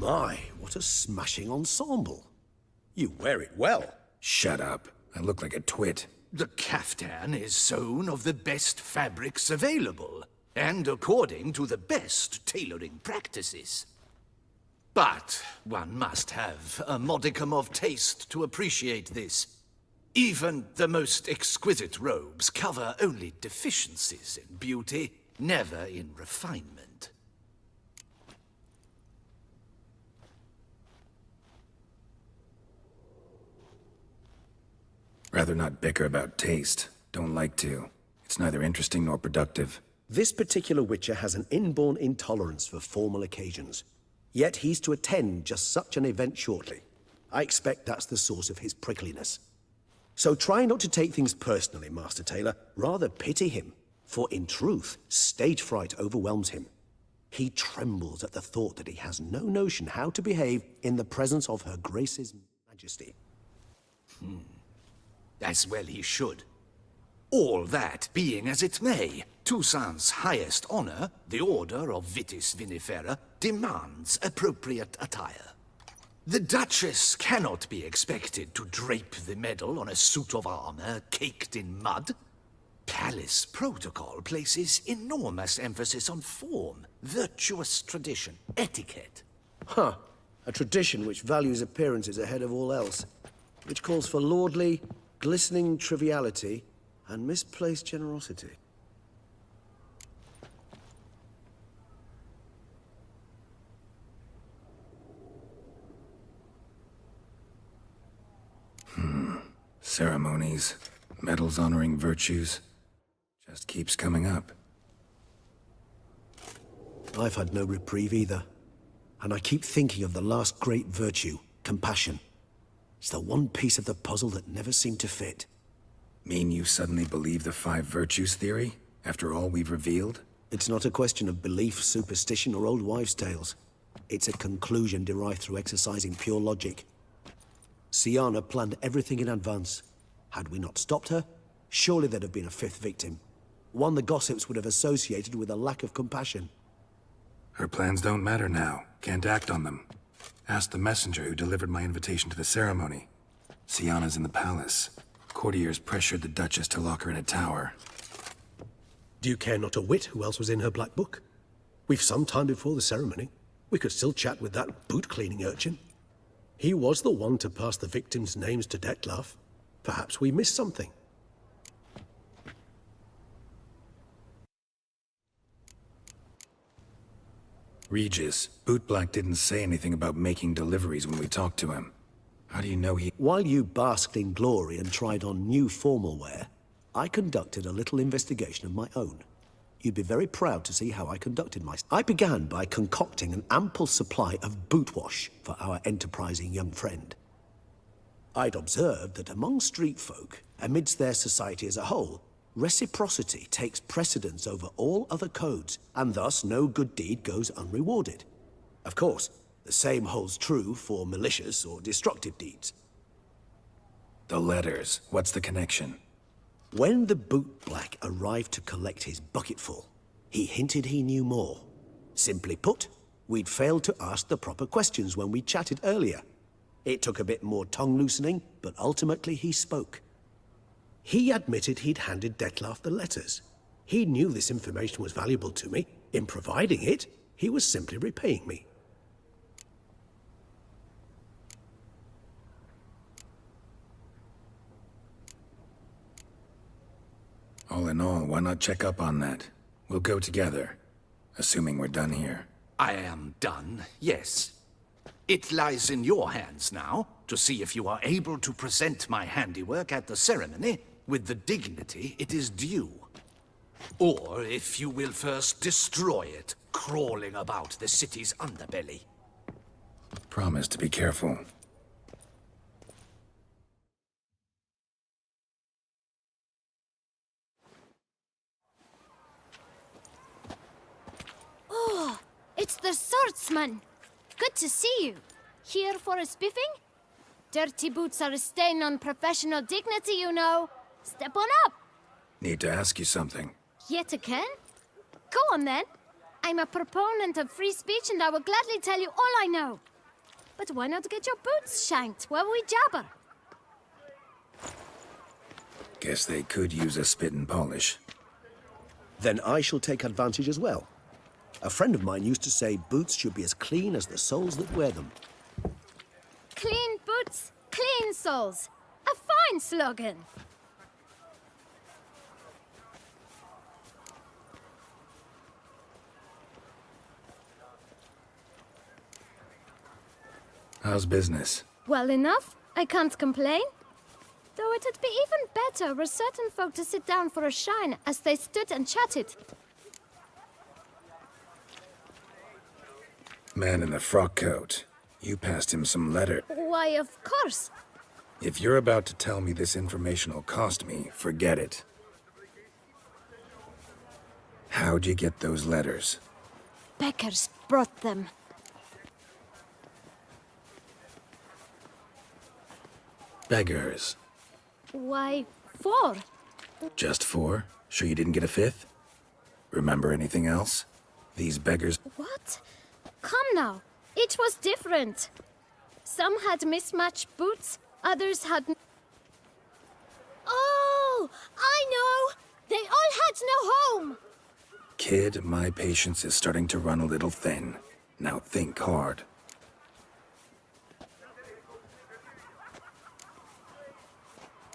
My, what a smashing ensemble. You wear it well. Shut up. I look like a twit. The caftan is sewn of the best fabrics available, and according to the best tailoring practices. But one must have a modicum of taste to appreciate this. Even the most exquisite robes cover only deficiencies in beauty, never in refinement. Rather not bicker about taste. Don't like to. It's neither interesting nor productive. This particular Witcher has an inborn intolerance for formal occasions. Yet he's to attend just such an event shortly. I expect that's the source of his prickliness. So try not to take things personally, Master Taylor. Rather pity him. For in truth, stage fright overwhelms him. He trembles at the thought that he has no notion how to behave in the presence of Her Grace's Majesty. As well he should. All that being as it may, Toussaint's highest honor, the Order of Vitis Vinifera, demands appropriate attire. The Duchess cannot be expected to drape the medal on a suit of armor caked in mud. Palace protocol places enormous emphasis on form, virtuous tradition, etiquette. Huh. A tradition which values appearances ahead of all else. Which calls for lordly, glistening triviality and misplaced generosity. Ceremonies, medals honoring virtues. Just keeps coming up. I've had no reprieve either. And I keep thinking of the last great virtue, compassion. It's the one piece of the puzzle that never seemed to fit. Mean you suddenly believe the 5 virtues theory, after all we've revealed? It's not a question of belief, superstition, or old wives' tales. It's a conclusion derived through exercising pure logic. Syanna planned everything in advance. Had we not stopped her, surely there'd have been a 5th victim. One the gossips would have associated with a lack of compassion. Her plans don't matter now. Can't act on them. Ask the messenger who delivered my invitation to the ceremony. Syanna's in the palace. Courtiers pressured the Duchess to lock her in a tower. Do you care not a whit who else was in her black book? We've some time before the ceremony. We could still chat with that boot-cleaning urchin. He was the one to pass the victims' names to Dettlaff. Perhaps we missed something. Regis, Bootblack didn't say anything about making deliveries when we talked to him. How do you know he— While you basked in glory and tried on new formal wear, I conducted a little investigation of my own. You'd be very proud to see how I conducted myself. I began by concocting an ample supply of boot wash for our enterprising young friend. I'd observed that among street folk, amidst their society as a whole, reciprocity takes precedence over all other codes, and thus no good deed goes unrewarded. Of course, the same holds true for malicious or destructive deeds. The letters. What's the connection? When the bootblack arrived to collect his bucketful, he hinted he knew more. Simply put, we'd failed to ask the proper questions when we chatted earlier. It took a bit more tongue-loosening, but ultimately he spoke. He admitted he'd handed Dettlaff the letters. He knew this information was valuable to me. In providing it, he was simply repaying me. All in all, why not check up on that? We'll go together, assuming we're done here. I am done, yes. It lies in your hands now to see if you are able to present my handiwork at the ceremony with the dignity it is due. Or if you will first destroy it, crawling about the city's underbelly. Promise to be careful. It's the swordsman! Good to see you. Here for a spiffing? Dirty boots are a stain on professional dignity, you know. Step on up. Need to ask you something. Yet again? Go on then. I'm a proponent of free speech and I will gladly tell you all I know. But why not get your boots shanked while we jabber? Guess they could use a spit and polish. Then I shall take advantage as well. A friend of mine used to say boots should be as clean as the soles that wear them. Clean boots, clean soles. A fine slogan. How's business? Well enough. I can't complain. Though it'd be even better were certain folk to sit down for a shine as they stood and chatted. Man in the frock coat. You passed him some letter. Why, of course. If you're about to tell me this information will cost me, forget it. How'd you get those letters? Beggars brought them. Beggars. Why, 4. Just 4? Sure you didn't get a 5th? Remember anything else? These beggars... What? Come now. Each was different. Some had mismatched boots, others had... Oh! I know! They all had no home! Kid, my patience is starting to run a little thin. Now think hard.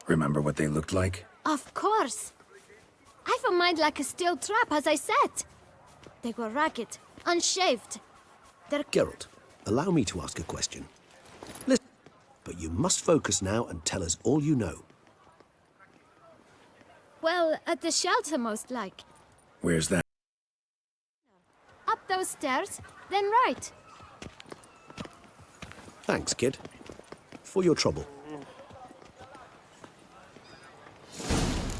Remember what they looked like? Of course. I've a mind like a steel trap, as I said. They were ragged, unshaved. Their... Geralt, allow me to ask a question. Listen, but you must focus now and tell us all you know. Well, at the shelter, most like. Where's that? Up those stairs, then right. Thanks, kid. For your trouble.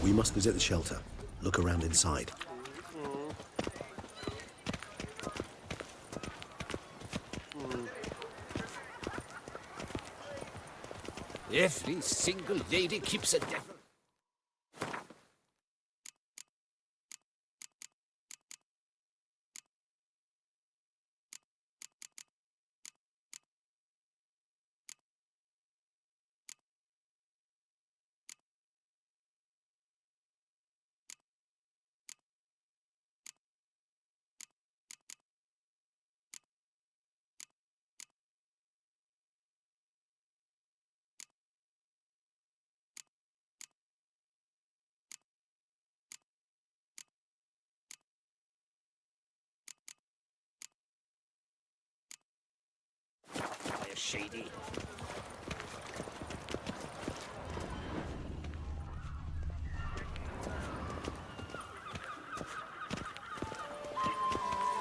We must visit the shelter. Look around inside. Every single lady keeps a devil. Shady.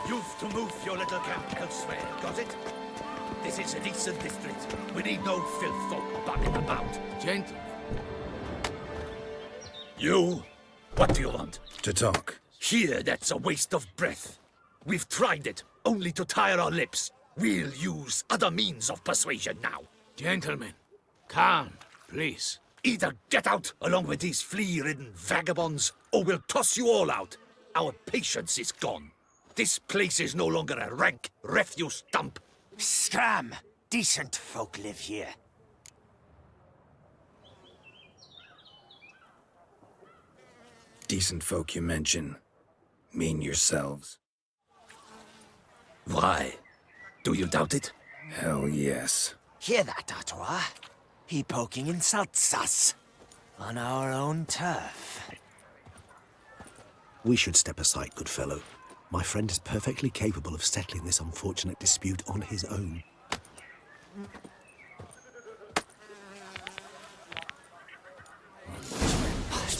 You've to move your little camp elsewhere, got it? This is a decent district. We need no filth folk bumming about. Gentle. You? What do you want? To talk. Here, that's a waste of breath. We've tried it, only to tire our lips. We'll use other means of persuasion now. Gentlemen, calm, please. Either get out along with these flea-ridden vagabonds, or we'll toss you all out. Our patience is gone. This place is no longer a rank refuse dump. Scram! Decent folk live here. Decent folk you mention. Mean yourselves. Why? Do you doubt it? Hell yes. Hear that, Artois? He poking insults us. On our own turf. We should step aside, good fellow. My friend is perfectly capable of settling this unfortunate dispute on his own.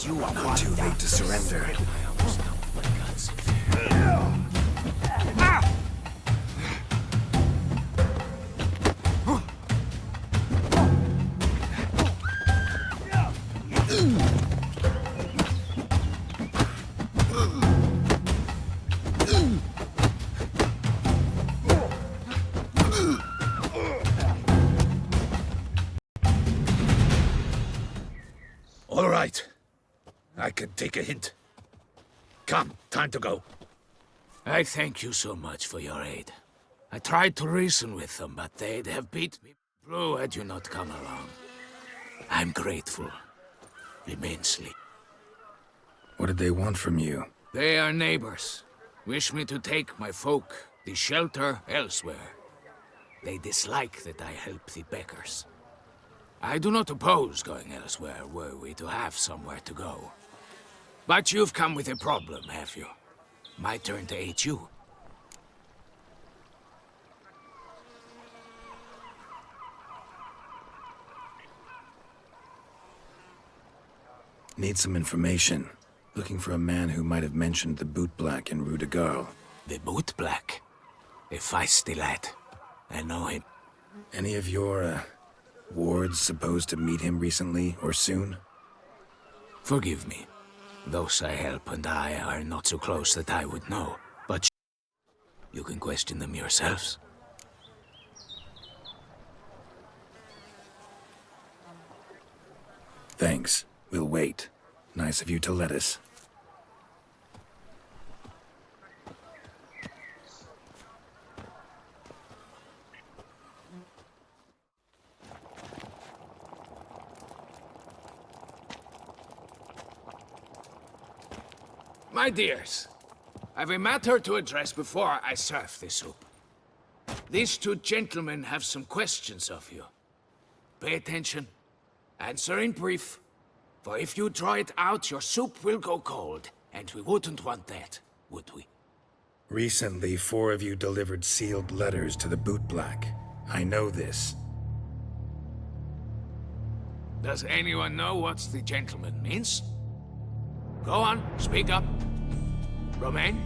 You are Not too late to surrender. All right. I can take a hint. Come, time to go. I thank you so much for your aid. I tried to reason with them, but they'd have beat me blue had you not come along. I'm grateful. Immensely. What did they want from you? They are neighbors. Wish me to take my folk, the shelter, elsewhere. They dislike that I help the beggars. I do not oppose going elsewhere, were we to have somewhere to go. But you've come with a problem, have you? My turn to aid you. Need some information. Looking for a man who might have mentioned the Boot Black in Rue de Garl. The Boot Black. A feisty lad. I know him. Any of your, wards supposed to meet him recently or soon? Forgive me. Those I help and I are not so close that I would know. But you can question them yourselves. Thanks. We'll wait. Nice of you to let us. My dears, I've a matter to address before I serve the soup. These two gentlemen have some questions of you. Pay attention. Answer in brief. For if you draw it out, your soup will go cold. And we wouldn't want that, would we? Recently, 4 of you delivered sealed letters to the Boot Black. I know this. Does anyone know what the gentleman means? Go on, speak up. Romain?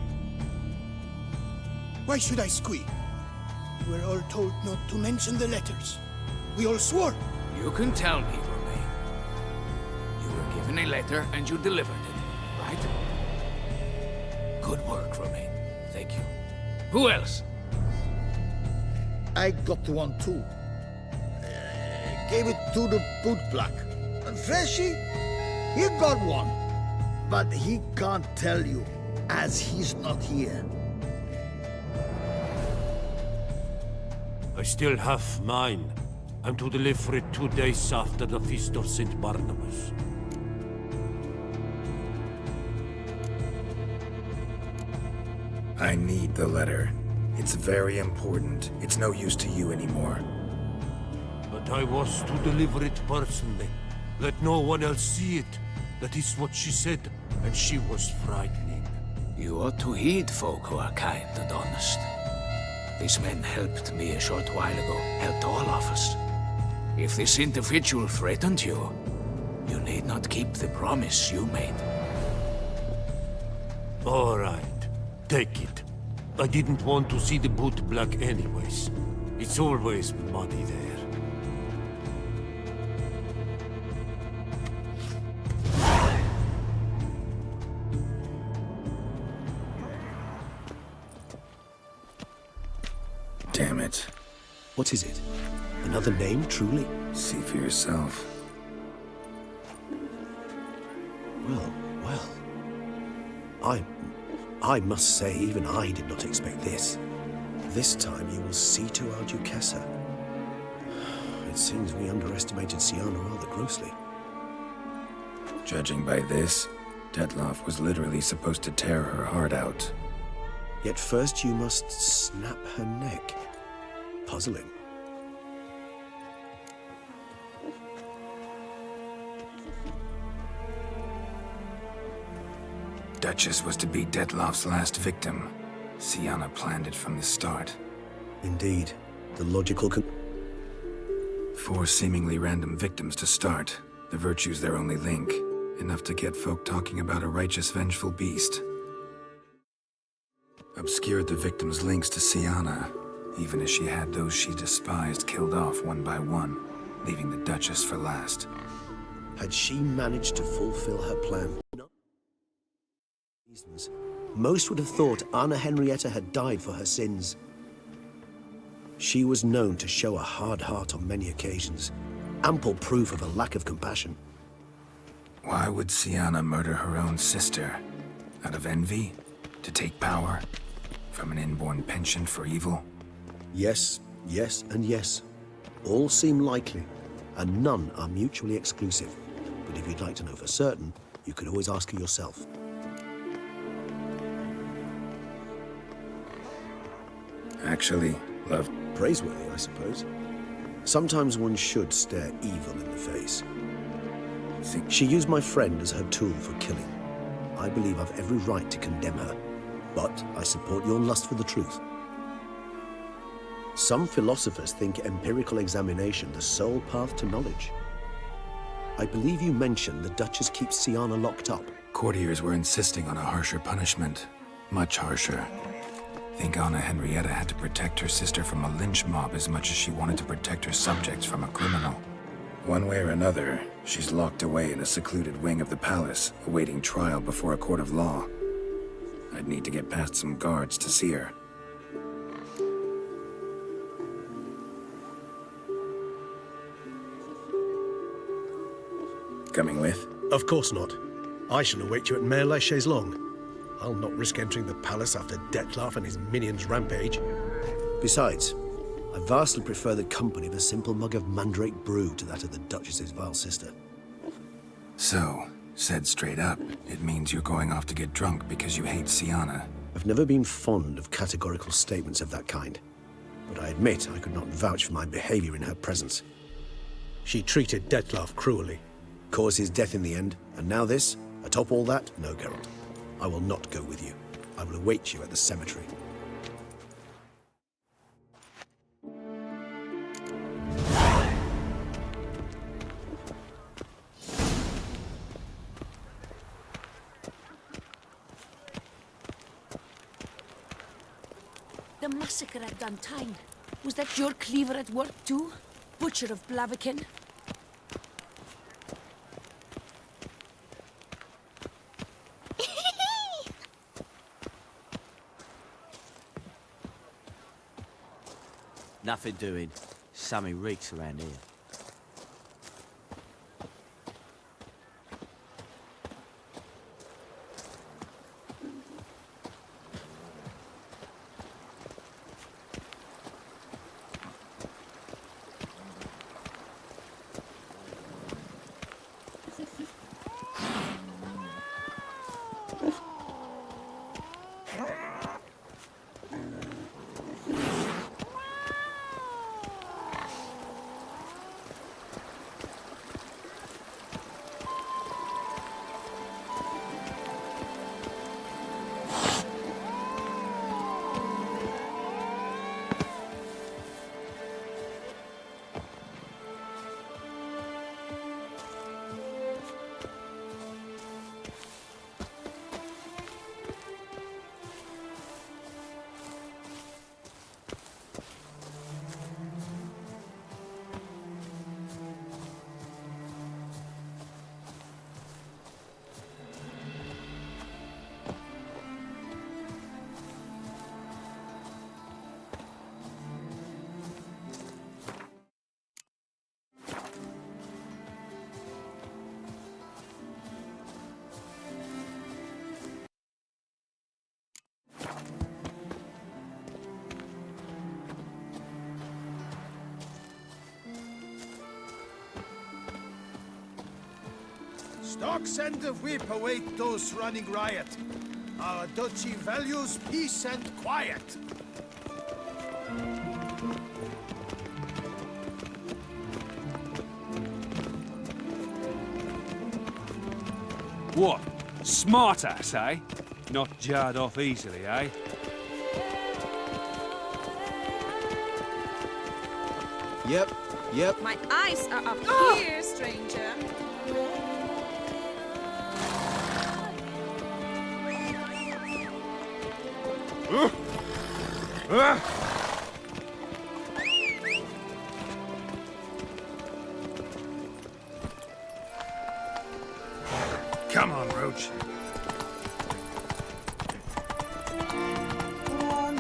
Why should I squeal? We were all told not to mention the letters. We all swore. You can tell me, Romain. You were given a letter and you delivered it, right? Good work, Romain. Thank you. Who else? I got one too. Gave it to the Boot Black. And Freshy, he got one. But he can't tell you, as he's not here. I still have mine. I'm to deliver it 2 days after the Feast of St. Barnabas. I need the letter. It's very important. It's no use to you anymore. But I was to deliver it personally. Let no one else see it. That is what she said, and she was frightening. You ought to heed folk who are kind and honest. These men helped me a short while ago, helped all of us. If this individual threatened you, you need not keep the promise you made. All right, take it. I didn't want to see the Boot Black anyways. It's always muddy there. Damn it. What is it? Another name, truly? See for yourself. Well. I must say, even I did not expect this. This time you will see to our Duquesa. It seems we underestimated Syanna rather grossly. Judging by this, Detloff was literally supposed to tear her heart out. Yet first you must snap her neck. Puzzling. Duchess was to be Detloff's last victim. Syanna planned it from the start. Indeed. The logical 4 seemingly random victims to start. The virtue's their only link. Enough to get folk talking about a righteous, vengeful beast. Obscured the victims' links to Syanna, even as she had those she despised killed off one by one, leaving the Duchess for last. Had she managed to fulfill her plan? Most would have thought Anna Henrietta had died for her sins. She was known to show a hard heart on many occasions, ample proof of a lack of compassion. Why would Syanna murder her own sister? Out of envy? To take power? From an inborn penchant for evil? Yes, yes, and yes. All seem likely, and none are mutually exclusive. But if you'd like to know for certain, you could always ask her yourself. Actually, love. Praiseworthy, I suppose. Sometimes one should stare evil in the face. She used my friend as her tool for killing. I believe I've every right to condemn her, but I support your lust for the truth. Some philosophers think empirical examination the sole path to knowledge. I believe you mentioned the Duchess keeps Siana locked up. Courtiers were insisting on a harsher punishment. Much harsher. Think Anna Henrietta had to protect her sister from a lynch mob as much as she wanted to protect her subjects from a criminal. One way or another, she's locked away in a secluded wing of the palace, awaiting trial before a court of law. I'd need to get past some guards to see her. Coming with? Of course not. I shall await you at Mare la Chaise-Longue. I'll not risk entering the palace after Dettlaff and his minions rampage. Besides, I vastly prefer the company of a simple mug of mandrake brew to that of the Duchess's vile sister. So, said straight up, it means you're going off to get drunk because you hate Siana. I've never been fond of categorical statements of that kind, but I admit I could not vouch for my behavior in her presence. She treated Dettlaff cruelly, caused his death in the end, and now this? Atop all that? No, Geralt. I will not go with you. I will await you at the cemetery. The massacre at Duntine. Was that your cleaver at work too? Butcher of Blaviken? Nothing doing. Sammy reeks around here. Stocks and the whip await those running riot. Our duchy values peace and quiet. What? Smart ass, eh? Not jarred off easily, eh? Yep. My eyes are up here, stranger. Come on, Roach. Come on.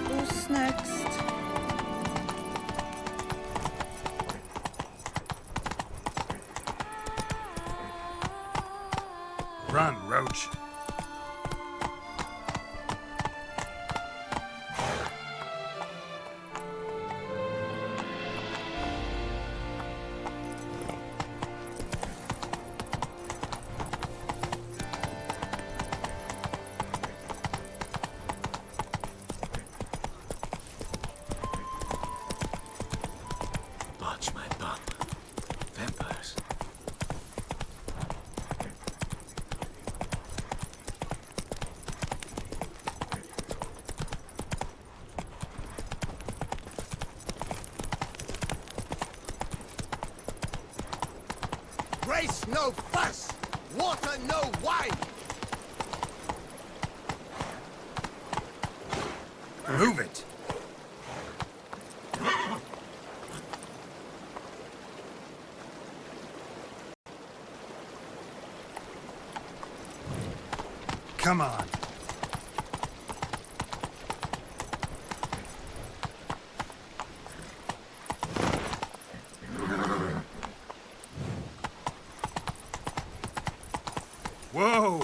Who's next? Run, Roach. Race no fuss! Water no wine! Move it! Come on. Whoa!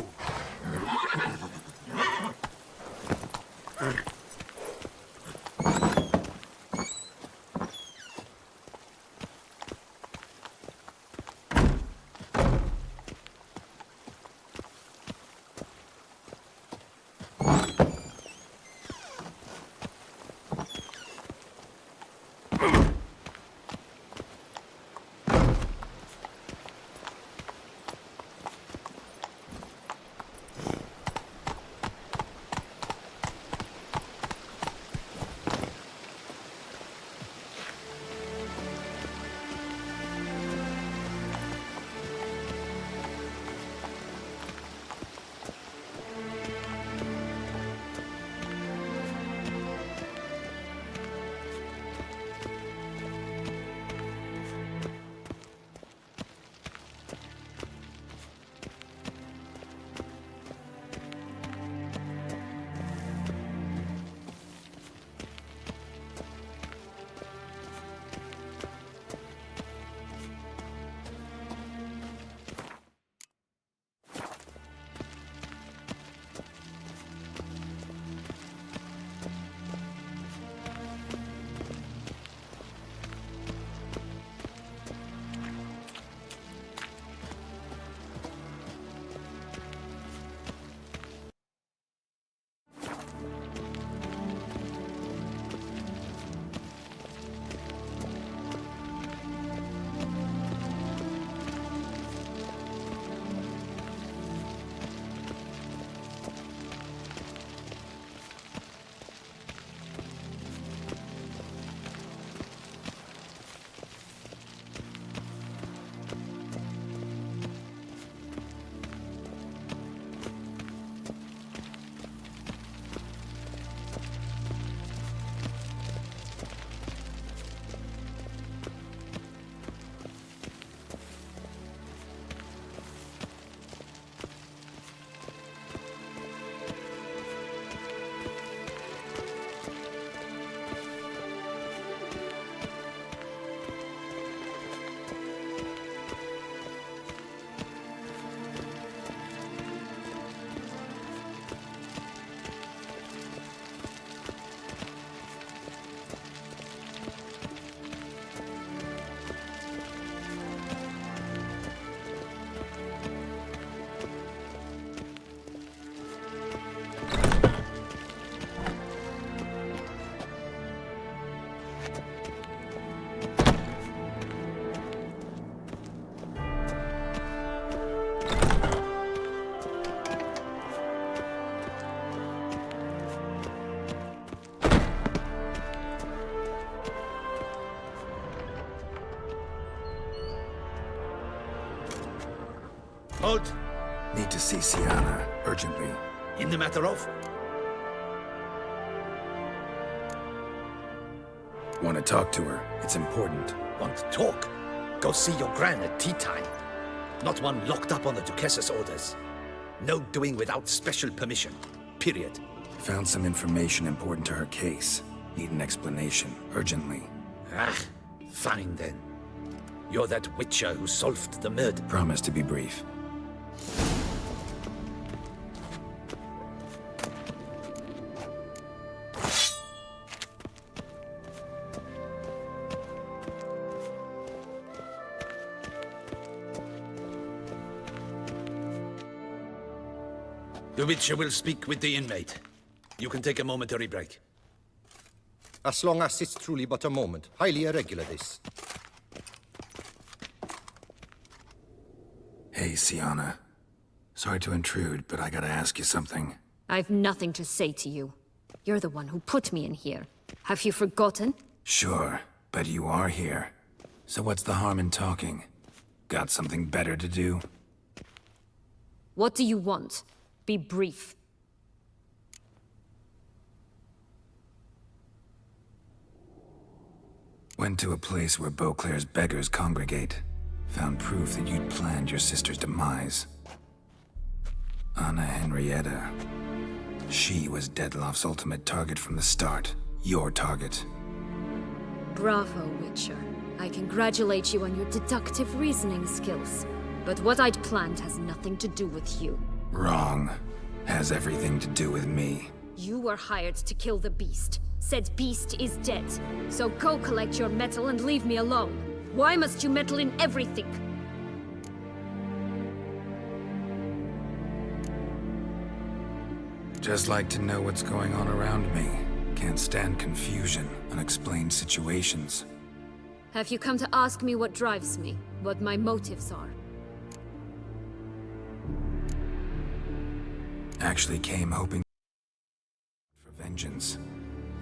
Halt! Need to see Siana, urgently. In the matter of? Want to talk to her. It's important. Want to talk? Go see your gran at tea time. Not one locked up on the Duchess's orders. No doing without special permission. Period. Found some information important to her case. Need an explanation, urgently. Ah, fine then. You're that witcher who solved the murder. Promise to be brief. The Witcher will speak with the inmate. You can take a momentary break. As long as it's truly but a moment. Highly irregular, this. Hey, Siana. Sorry to intrude, but I gotta ask you something. I've nothing to say to you. You're the one who put me in here. Have you forgotten? Sure, but you are here. So what's the harm in talking? Got something better to do? What do you want? Be brief. Went to a place where Beauclair's beggars congregate. Found proof that you'd planned your sister's demise. Anna Henrietta. She was Dettlaff's ultimate target from the start. Your target. Bravo, Witcher. I congratulate you on your deductive reasoning skills. But what I'd planned has nothing to do with you. Wrong. Has everything to do with me. You were hired to kill the beast. Said beast is dead. So go collect your metal and leave me alone. Why must you meddle in everything? Just like to know what's going on around me. Can't stand confusion, unexplained situations. Have you come to ask me what drives me? What my motives are? Actually came hoping for vengeance.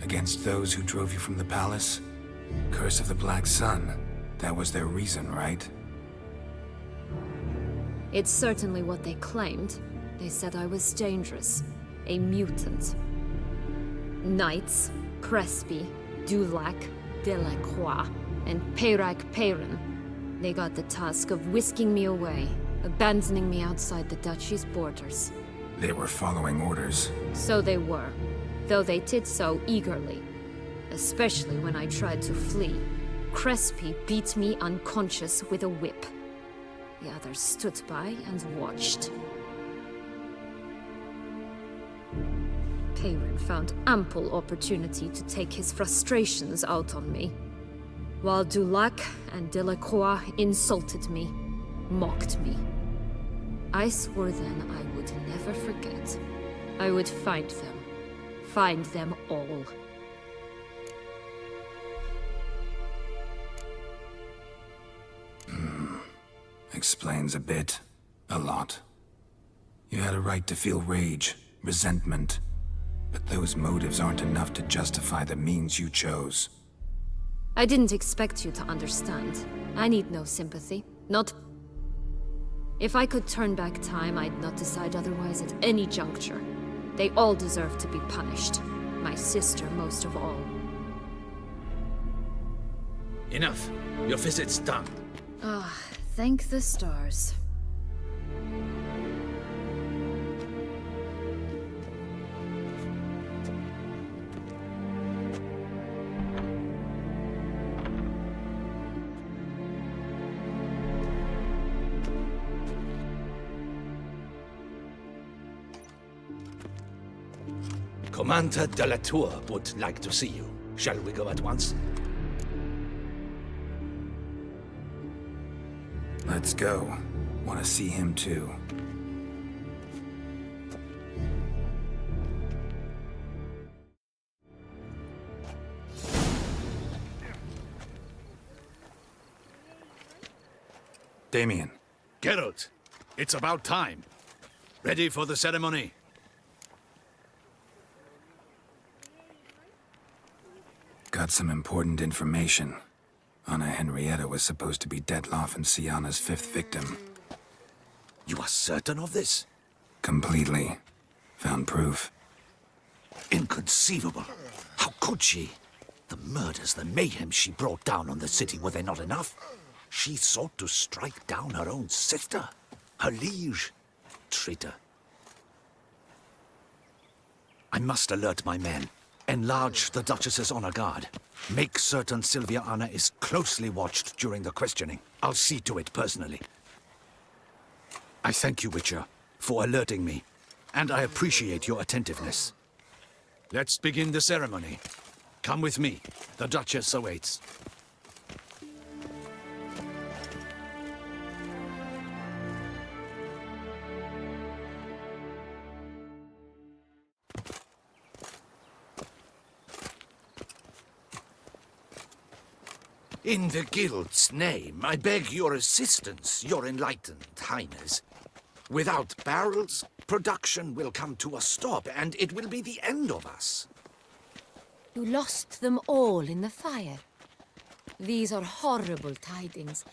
Against those who drove you from the palace? Curse of the Black Sun. That was their reason, right? It's certainly what they claimed. They said I was dangerous. A mutant. Knights, Crespi, Dulac, Delacroix, and Peyrac Peyran. They got the task of whisking me away, abandoning me outside the duchy's borders. They were following orders. So they were, though they did so eagerly. Especially when I tried to flee. Crespi beat me unconscious with a whip. The others stood by and watched. Peyran found ample opportunity to take his frustrations out on me, while Dulac and Delacroix insulted me, mocked me. I swore then I would never forget. I would find them all. Explains a bit. A lot. You had a right to feel rage, resentment. But those motives aren't enough to justify the means you chose. I didn't expect you to understand. I need no sympathy. Not... If I could turn back time, I'd not decide otherwise at any juncture. They all deserve to be punished. My sister most of all. Enough. Your visit's done. Ah, thank the stars. Commander de la Tour would like to see you. Shall we go at once? Let's go. Want to see him too. Damien. Geralt, it's about time. Ready for the ceremony? Got some important information. Anna Henrietta was supposed to be Dettlaff and Syanna's fifth victim. You are certain of this? Completely. Found proof. Inconceivable. How could she? The murders, the mayhem she brought down on the city, were they not enough? She sought to strike down her own sister, her liege. Traitor. I must alert my men. Enlarge the Duchess's honor guard. Make certain Sylvia Anna is closely watched during the questioning. I'll see to it personally. I thank you, Witcher, for alerting me, and I appreciate your attentiveness. Let's begin the ceremony. Come with me. The Duchess awaits. In the Guild's name, I beg your assistance, your enlightened highness. Without barrels, production will come to a stop, and it will be the end of us. You lost them all in the fire. These are horrible tidings.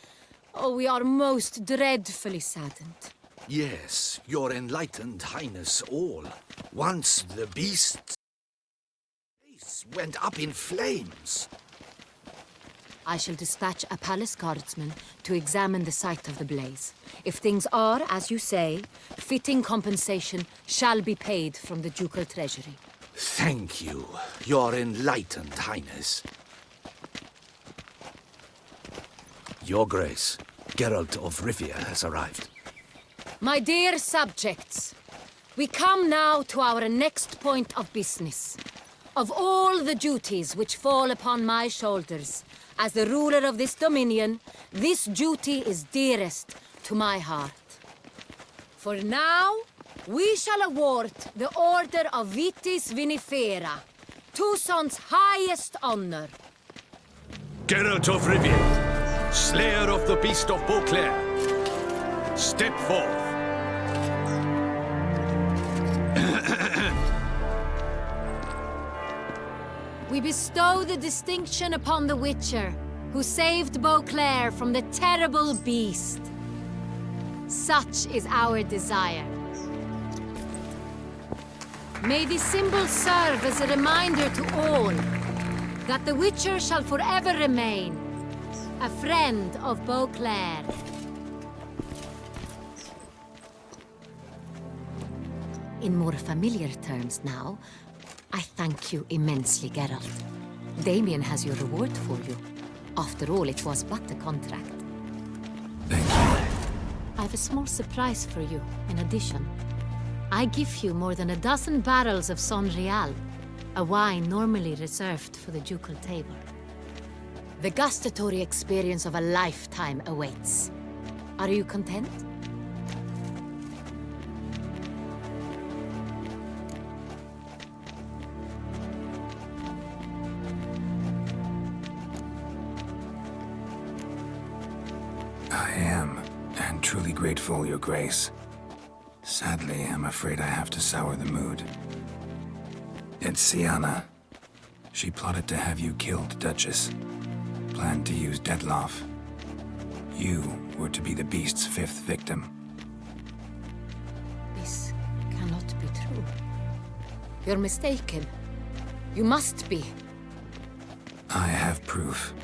Oh, we are most dreadfully saddened. Yes, your enlightened highness all. Once the beast's face went up in flames. I shall dispatch a palace guardsman to examine the site of the blaze. If things are, as you say, fitting compensation shall be paid from the ducal treasury. Thank you, your enlightened highness. Your Grace, Geralt of Rivia has arrived. My dear subjects, we come now to our next point of business. Of all the duties which fall upon my shoulders, as the ruler of this dominion, this duty is dearest to my heart. For now, we shall award the Order of Vitis Vinifera, Toussaint's highest honor. Geralt of Rivia, Slayer of the Beast of Beauclair, step forth. We bestow the distinction upon the Witcher, who saved Beauclair from the terrible beast. Such is our desire. May this symbol serve as a reminder to all that the Witcher shall forever remain a friend of Beauclair. In more familiar terms now, I thank you immensely, Geralt. Damien has your reward for you. After all, it was but a contract. Thank you. I have a small surprise for you, in addition. I give you more than a dozen barrels of Son Real, a wine normally reserved for the ducal table. The gustatory experience of a lifetime awaits. Are you content? I am, and truly grateful, Your Grace. Sadly, I'm afraid I have to sour the mood. It's Syanna. She plotted to have you killed, Duchess. Planned to use Detloff. You were to be the beast's fifth victim. This cannot be true. You're mistaken. You must be. I have proof.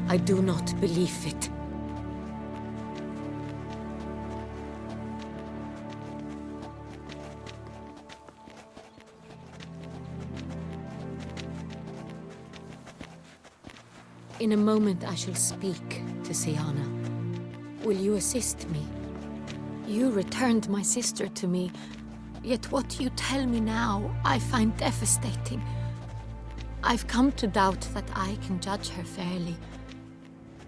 I do not believe it. In a moment I shall speak to Syanna. Will you assist me? You returned my sister to me, yet what you tell me now I find devastating. I've come to doubt that I can judge her fairly.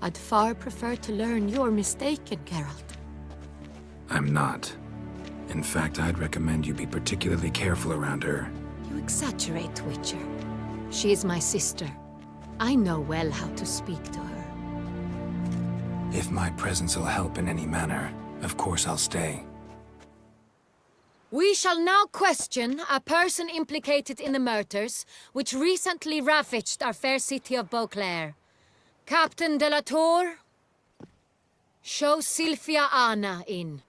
I'd far prefer to learn you're mistaken, Geralt. I'm not. In fact, I'd recommend you be particularly careful around her. You exaggerate, Witcher. She is my sister. I know well how to speak to her. If my presence will help in any manner, of course I'll stay. We shall now question a person implicated in the murders which recently ravaged our fair city of Beauclair. Captain de la Tour, show Sylvia Anna in.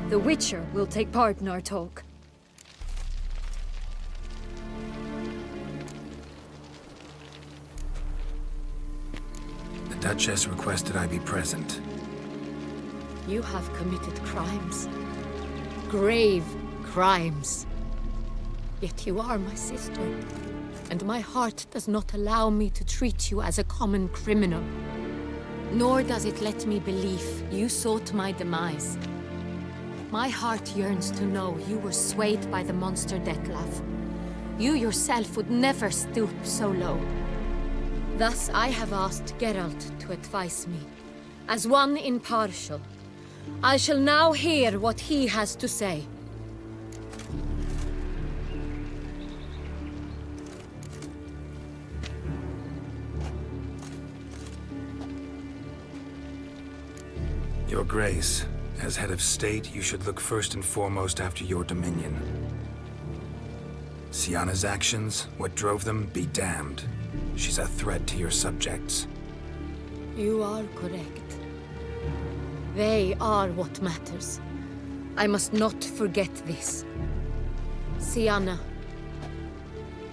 The Witcher will take part in our talk. The Duchess requested I be present. You have committed crimes. Grave crimes. Yet you are my sister, and my heart does not allow me to treat you as a common criminal. Nor does it let me believe you sought my demise. My heart yearns to know you were swayed by the monster Dettlaff. You yourself would never stoop so low. Thus I have asked Geralt to advise me. As one impartial, I shall now hear what he has to say. Your Grace, as head of state, you should look first and foremost after your dominion. Syanna's actions, what drove them, be damned. She's a threat to your subjects. You are correct. They are what matters. I must not forget this. Syanna,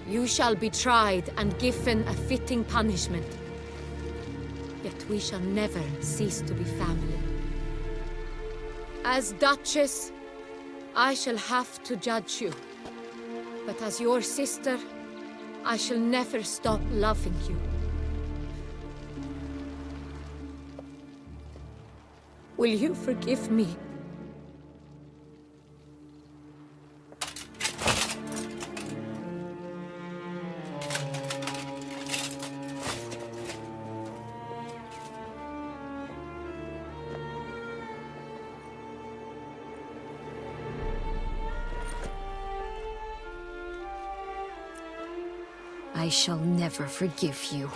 you shall be tried and given a fitting punishment. Yet we shall never cease to be family. As Duchess, I shall have to judge you. But as your sister, I shall never stop loving you. Will you forgive me? I shall never forgive you.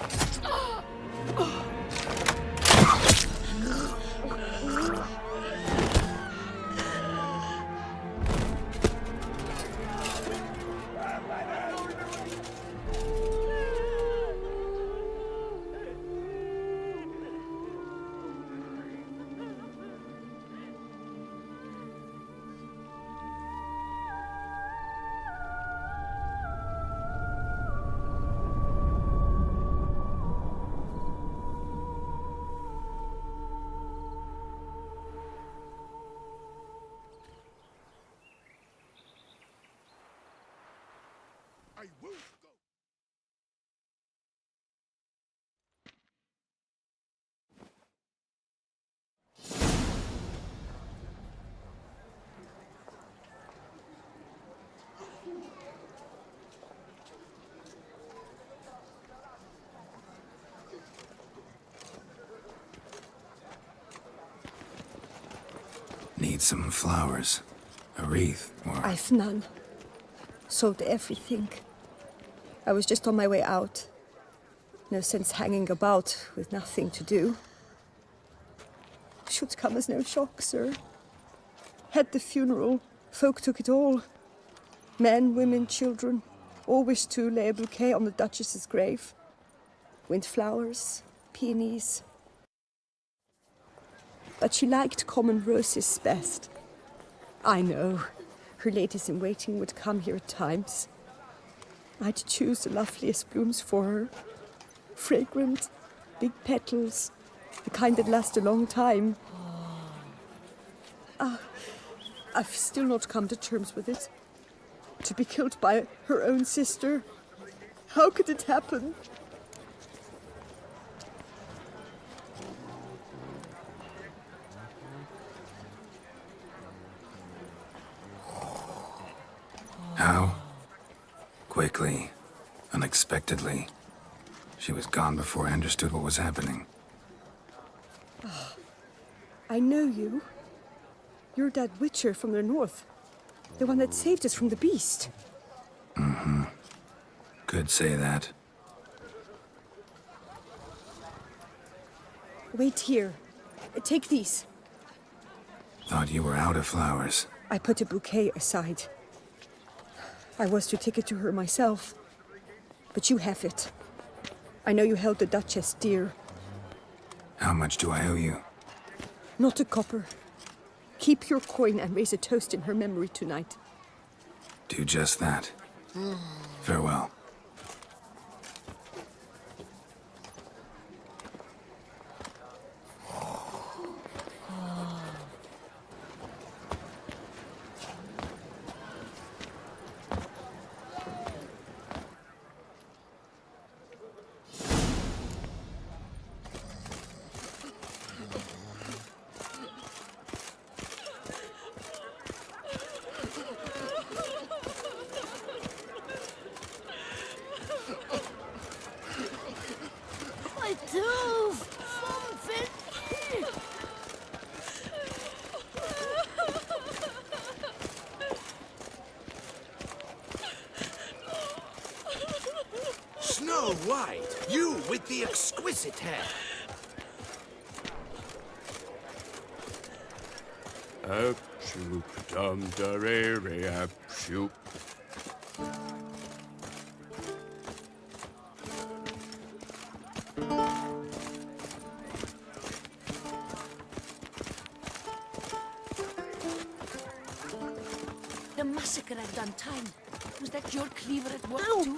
Need some flowers. A wreath, or... I've none. Sold everything. I was just on my way out. No sense hanging about with nothing to do. Should come as no shock, sir. Had the funeral. Folk took it all. Men, women, children. All wished to lay a bouquet on the Duchess's grave. Windflowers, peonies. But she liked common roses best. I know. Her ladies-in-waiting would come here at times. I'd choose the loveliest blooms for her. Fragrant, big petals, the kind that last a long time. I've still not come to terms with it. To be killed by her own sister. How could it happen? How? Quickly. Unexpectedly. She was gone before I understood what was happening. Oh, I know you. You're that witcher from the north. The one that saved us from the beast. Mm-hmm. Could say that. Wait here. Take these. Thought you were out of flowers. I put a bouquet aside. I was to take it to her myself. But you have it. I know you held the Duchess dear. How much do I owe you? Not a copper. Keep your coin and raise a toast in her memory tonight. Do just that. Farewell. my tooth! Something! Snow White, you with the exquisite hair. Apshoop, dum darere, apshoop. The massacre at Duntine. Was that your cleaver at work too?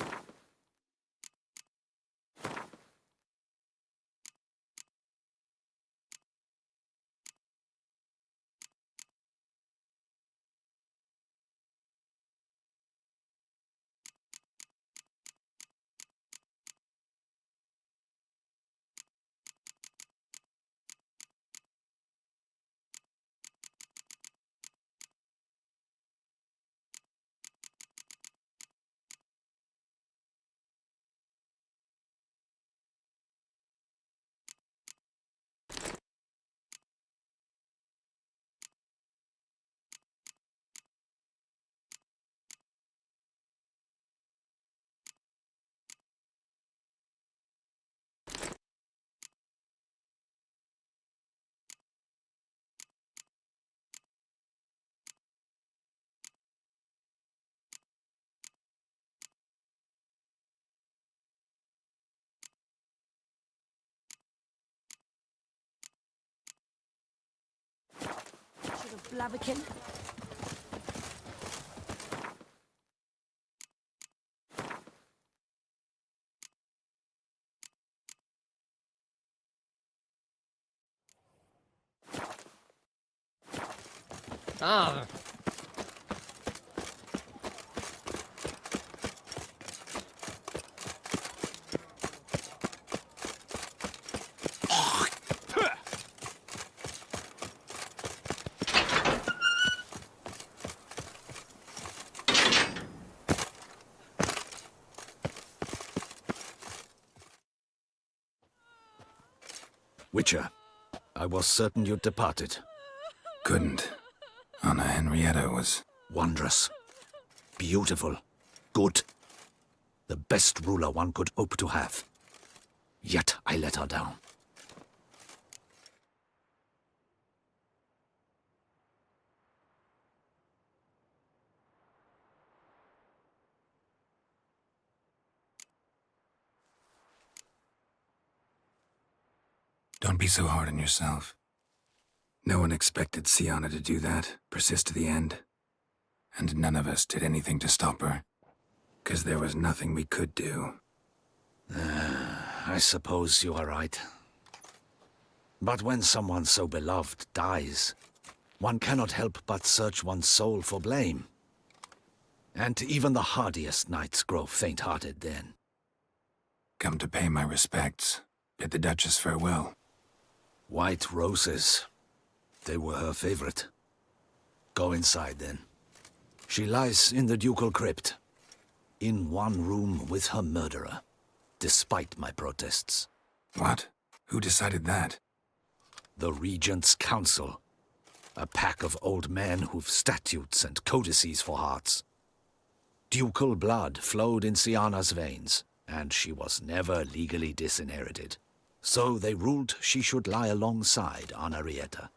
Should have Blaviken. Ah. Witcher, I was certain you'd departed. Couldn't. Anna Henrietta was... Wondrous. Beautiful. Good. The best ruler one could hope to have. Yet I let her down. Don't be so hard on yourself. No one expected Sienna to do that, persist to the end. And none of us did anything to stop her. 'Cause there was nothing we could do. I suppose you are right. But when someone so beloved dies, one cannot help but search one's soul for blame. And even the hardiest knights grow faint-hearted then. Come to pay my respects. Bid the Duchess farewell. White roses. They were her favorite. Go inside, then. She lies in the ducal crypt, in one room with her murderer, despite my protests. What? Who decided that? The Regent's Council. A pack of old men who've statutes and codices for hearts. Ducal blood flowed in Sienna's veins, and she was never legally disinherited. So they ruled she should lie alongside Anna Rieta.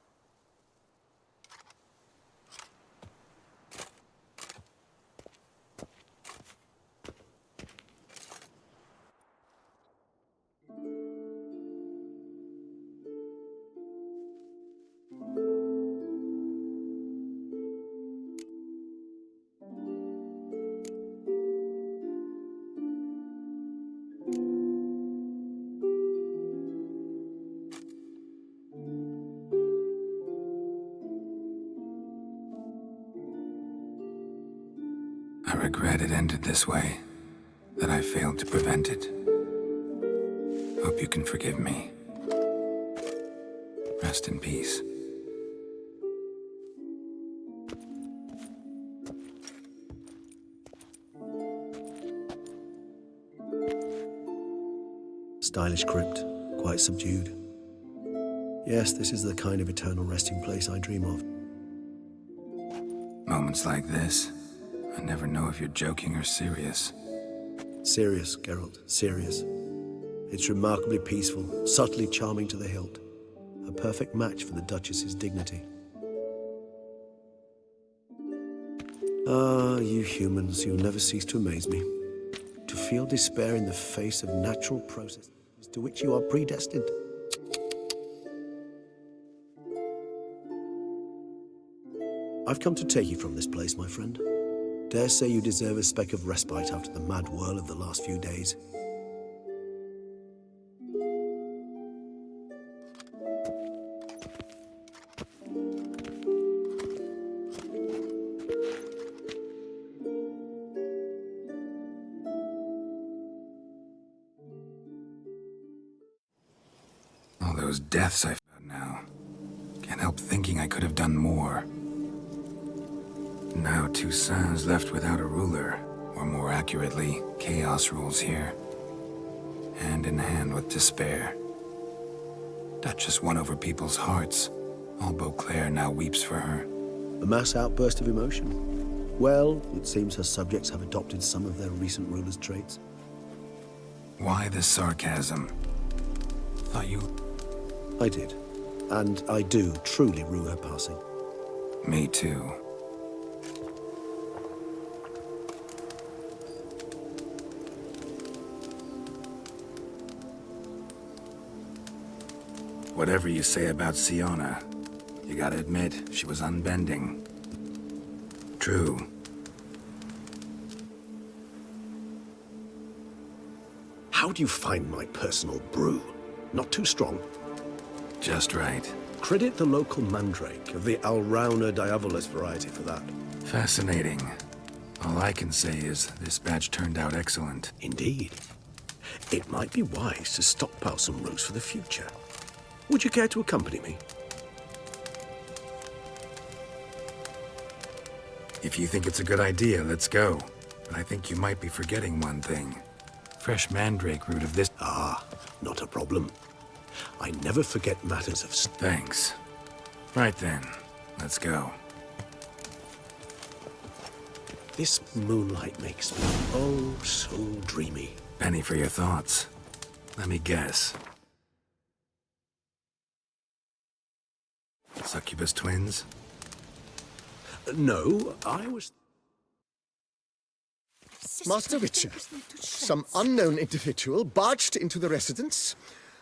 I regret it ended this way, that I failed to prevent it. Hope you can forgive me. Rest in peace. Stylish crypt, quite subdued. Yes, this is the kind of eternal resting place I dream of. Moments like this, I never know if you're joking or serious. Serious, Geralt, serious. It's remarkably peaceful, subtly charming to the hilt. A perfect match for the Duchess's dignity. Ah, you humans, you'll never cease to amaze me. To feel despair in the face of natural processes to which you are predestined. I've come to take you from this place, my friend. Dare say you deserve a speck of respite after the mad whirl of the last few days. All those deaths I've found now. Can't help thinking I could have done more. Now Toussaint's left without a ruler, or more accurately, chaos rules here. Hand in hand with despair. Duchess won over people's hearts. All Beauclair now weeps for her. A mass outburst of emotion. Well, it seems her subjects have adopted some of their recent ruler's traits. Why the sarcasm? Thought you... I did. And I do truly rue her passing. Me too. Whatever you say about Siona, you gotta admit, she was unbending. True. How do you find my personal brew? Not too strong? Just right. Credit the local mandrake of the Alrauna diabolus variety for that. Fascinating. All I can say is this batch turned out excellent. Indeed. It might be wise to stockpile some roots for the future. Would you care to accompany me? If you think it's a good idea, let's go. But I think you might be forgetting one thing. Fresh mandrake root of this... Ah, not a problem. I never forget matters of... Thanks. Right then, let's go. This moonlight makes me, oh, so dreamy. Penny for your thoughts. Let me guess. Succubus twins? No, I was... Master Witcher, some unknown individual barged into the residence.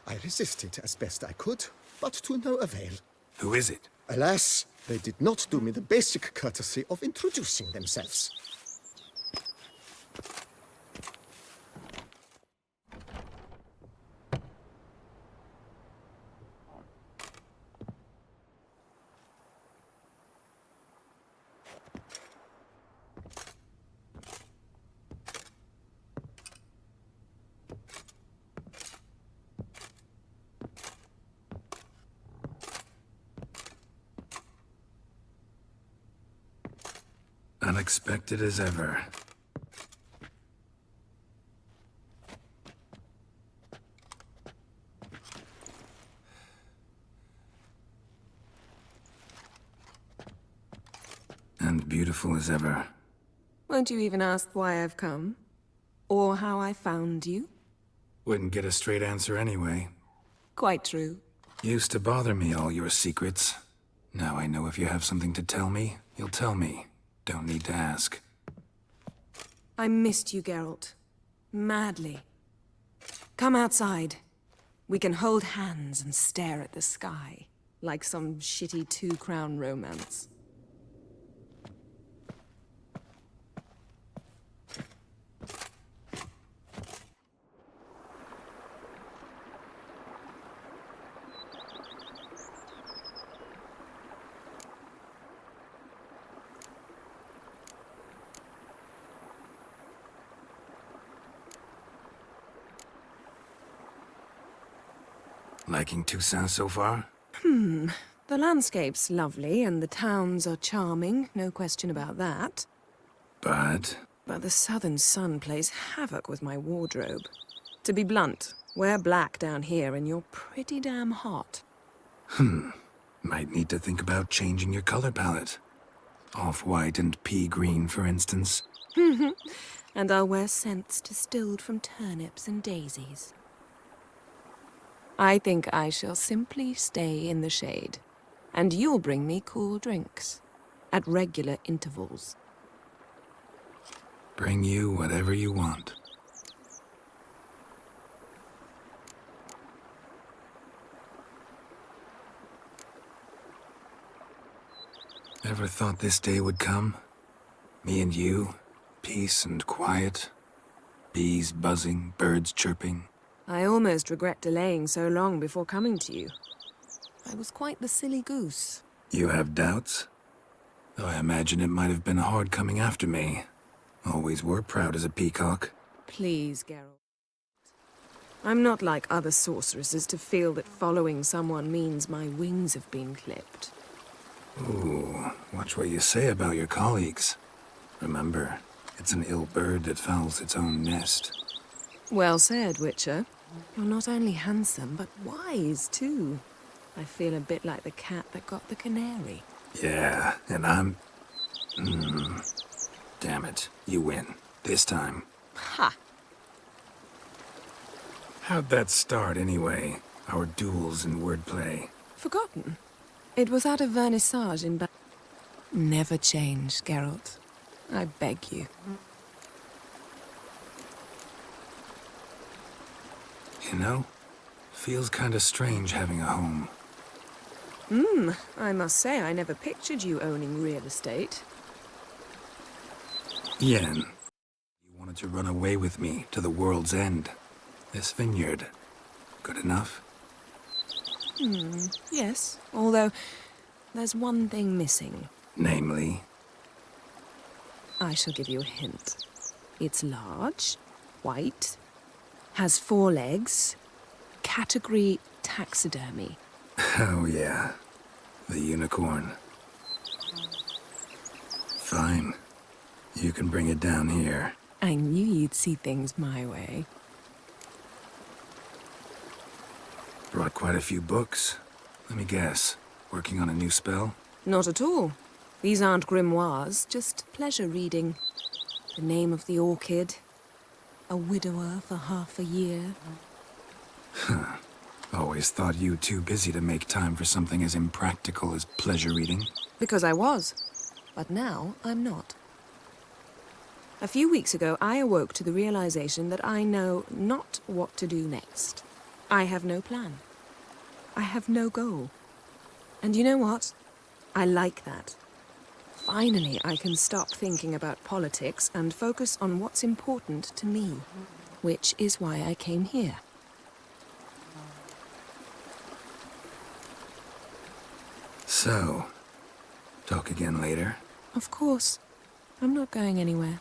I resisted as best I could, but to no avail. Who is it? Alas, they did not do me the basic courtesy of introducing themselves. Unexpected as ever. And beautiful as ever. Won't you even ask why I've come? Or how I found you? Wouldn't get a straight answer anyway. Quite true. Used to bother me, all your secrets. Now I know if you have something to tell me, you'll tell me. Don't need to ask. I missed you, Geralt. Madly. Come outside. We can hold hands and stare at the sky, like some shitty two-crown romance. Liking Toussaint so far? The landscape's lovely, and the towns are charming, no question about that. But But the southern sun plays havoc with my wardrobe. To be blunt, Wear black down here and you're pretty damn hot. Might need to think about changing your color palette. Off-white and pea green, for instance. And I'll wear scents distilled from turnips and daisies. I think I shall simply stay in the shade. And you'll bring me cool drinks. At regular intervals. Bring you whatever you want. Ever thought this day would come? Me and you, peace and quiet. Bees buzzing, birds chirping. I almost regret delaying so long before coming to you. I was quite the silly goose. You have doubts? Though I imagine it might have been hard coming after me. Always were proud as a peacock. Please, Geralt. I'm not like other sorceresses to feel that following someone means my wings have been clipped. Ooh, watch what you say about your colleagues. Remember, it's an ill bird that fouls its own nest. Well said, Witcher. You're not only handsome, but wise, too. I feel a bit like the cat that got the canary. Yeah, and I'm... Damn it, you win. This time. Ha! How'd that start, anyway? Our duels and wordplay. Forgotten? It was at a vernissage in Never change, Geralt. I beg you. You know, feels kinda strange having a home. I must say I never pictured you owning real estate. Yen, you wanted to run away with me to the world's end. This vineyard, good enough? Yes. Although, there's one thing missing. Namely? I shall give you a hint. It's large, white, has 4 legs, category taxidermy. Oh yeah, the unicorn. Fine. You can bring it down here. I knew you'd see things my way. Brought quite a few books. Let me guess, working on a new spell? Not at all. These aren't grimoires, just pleasure reading. The Name of the Orchid. A widower for half a year. Always thought you too busy to make time for something as impractical as pleasure reading. Because I was. But now I'm not. A few weeks ago, I awoke to the realization that I know not what to do next. I have no plan. I have no goal. And you know what? I like that. Finally, I can stop thinking about politics and focus on what's important to me, which is why I came here. So, talk again later? Of course. I'm not going anywhere.